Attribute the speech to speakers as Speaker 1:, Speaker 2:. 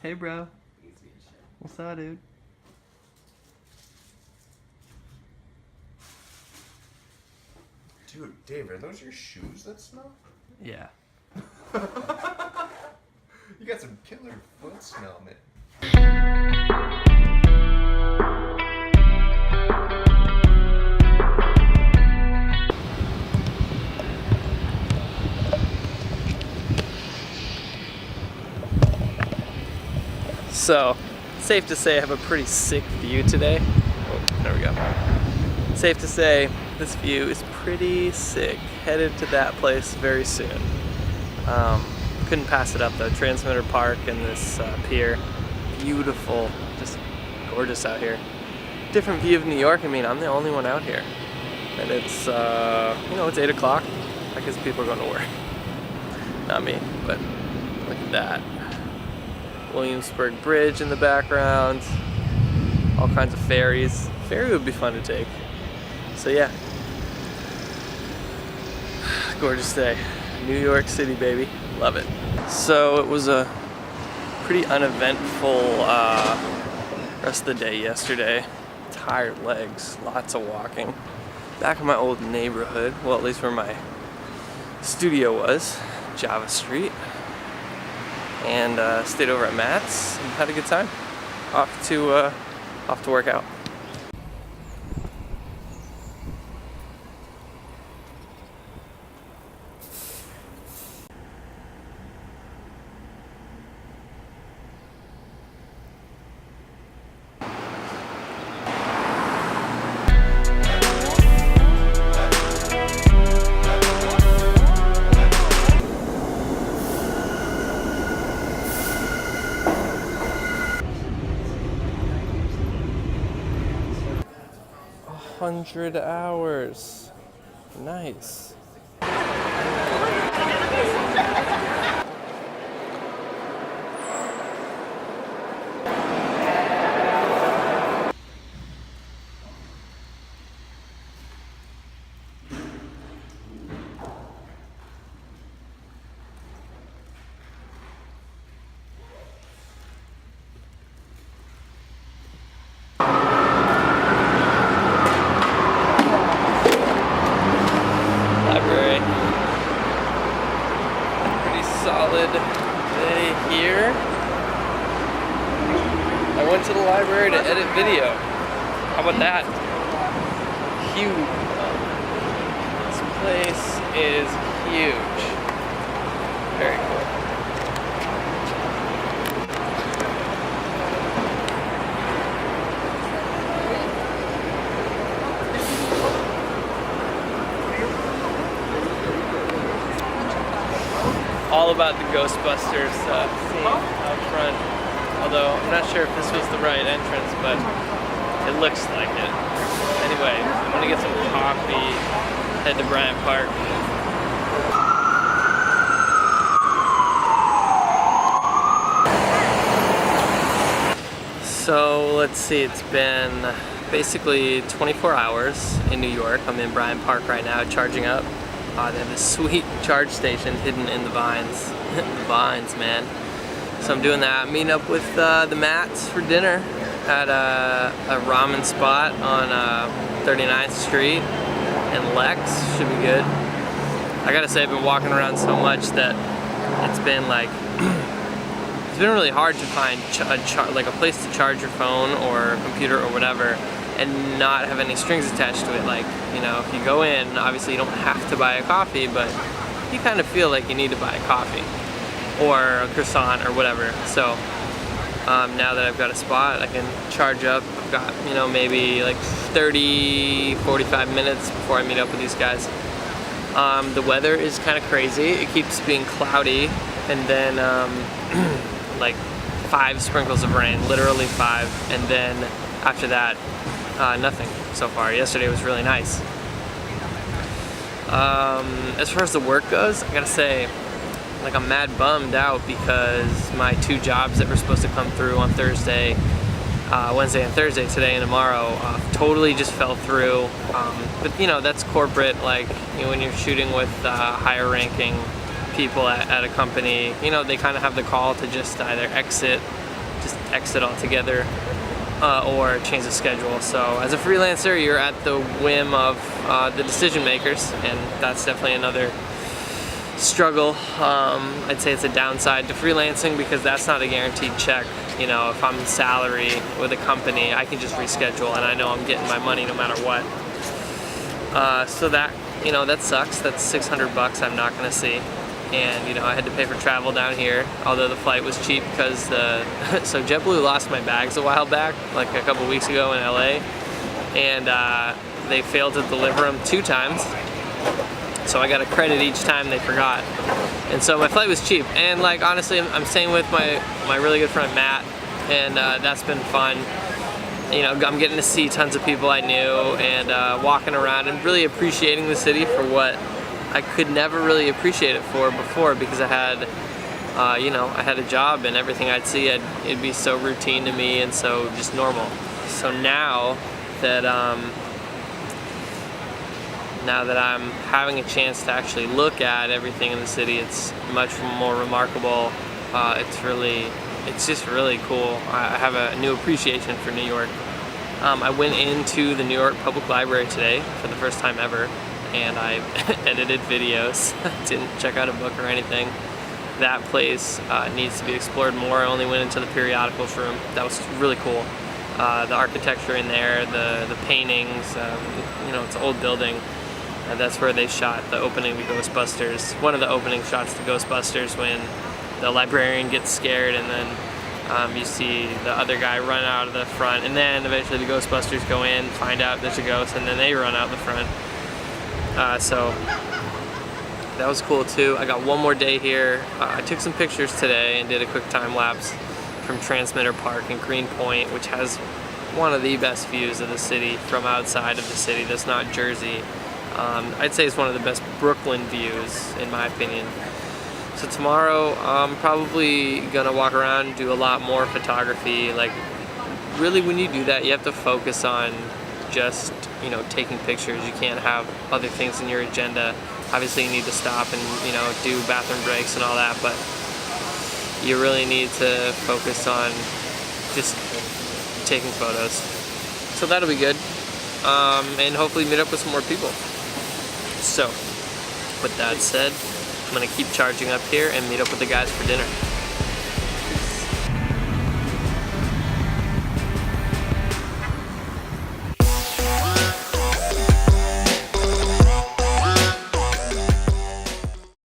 Speaker 1: Hey, bro. What's up, dude?
Speaker 2: Dude, Dave, are those your shoes that smell?
Speaker 1: Yeah.
Speaker 2: You got some killer foot smell, man.
Speaker 1: So, safe to say I have a pretty sick view today. Oh, there we go. Safe to say this view is pretty sick. Headed to that place very soon. Couldn't pass it up though. Transmitter Park and this pier. Beautiful, just gorgeous out here. Different view of New York. I mean, I'm the only one out here. And it's, you know, it's 8 o'clock. I guess people are going to work. Not me, but look at that. Williamsburg Bridge in the background, all kinds of ferries. Ferry would be fun to take. So yeah, gorgeous day. New York City, baby, love it. So it was a pretty uneventful rest of the day yesterday. Tired legs, lots of walking. Back in my old neighborhood, well at least where my studio was, Java Street. And stayed over at Matt's and had a good time. Off to work out. $100 hours. Nice. Solid day here. I went to the library to edit video. How about that? Huge. This place is huge. Very cool. All about the Ghostbusters scene out front. Although I'm not sure if this was the right entrance, but it looks like it. Anyway, I'm gonna get some coffee, head to Bryant Park. So let's see, it's been basically 24 hours in New York. I'm in Bryant Park right now, charging up. They have this sweet charge station hidden in the vines. The vines, man. So I'm doing that. I'm meeting up with the Matts for dinner at a ramen spot on 39th Street in Lex. Should be good. I gotta say, I've been walking around so much that it's been like, it's been really hard to find like a place to charge your phone or computer or whatever and not have any strings attached to it. Like, you know, if you go in, obviously you don't have to buy a coffee, but you kind of feel like you need to buy a coffee or a croissant or whatever. So now that I've got a spot, I can charge up. I've got, you know, maybe like 30, 45 minutes before I meet up with these guys. The weather is kind of crazy. It keeps being cloudy and then like 5 sprinkles of rain, literally 5, and then after that, nothing so far. Yesterday was really nice. As far as the work goes, I gotta say, like, I'm mad bummed out because my 2 jobs that were supposed to come through on Thursday, Wednesday and Thursday, today and tomorrow, totally just fell through. But you know, that's corporate. Like, you know, when you're shooting with higher ranking people at a company, you know, they kind of have the call to just either exit altogether, or change the schedule. So as a freelancer, you're at the whim of the decision makers, and that's definitely another struggle. I'd say it's a downside to freelancing because that's not a guaranteed check. You know, if I'm in salary with a company, I can just reschedule and I know I'm getting my money no matter what. So that, you know, that sucks. That's $600 I'm not gonna see. And, you know, I had to pay for travel down here, although the flight was cheap because so JetBlue lost my bags a while back, like a couple weeks ago in LA, and they failed to deliver them 2 times. So I got a credit each time they forgot. And so my flight was cheap. And like, honestly, I'm staying with my really good friend Matt, and that's been fun. You know, I'm getting to see tons of people I knew and walking around and really appreciating the city for what I could never really appreciate it for before, because I had, you know, I had a job and everything I'd see, it'd be so routine to me and so just normal. So now that I'm having a chance to actually look at everything in the city, it's much more remarkable. It's just really cool. I have a new appreciation for New York. I went into the New York Public Library today for the first time ever, and I edited videos. Didn't check out a book or anything. That place needs to be explored more. I only went into the periodicals room. That was really cool. The architecture in there, the paintings, you know, it's an old building. That's where they shot the opening to Ghostbusters. One of the opening shots to Ghostbusters, when the librarian gets scared and then you see the other guy run out of the front, and then eventually the Ghostbusters go in, find out there's a ghost, and then they run out the front. So that was cool too. I got one more day here. I took some pictures today and did a quick time lapse from Transmitter Park in Greenpoint, which has one of the best views of the city from outside of the city. That's not Jersey. I'd say it's one of the best Brooklyn views in my opinion. So tomorrow I'm probably gonna walk around and do a lot more photography. Like, really, when you do that, you have to focus on just, you know, taking pictures. You can't have other things in your agenda. Obviously you need to stop and, you know, do bathroom breaks and all that, but you really need to focus on just taking photos. So that'll be good, and hopefully meet up with some more people. So with that said, I'm gonna keep charging up here and meet up with the guys for dinner.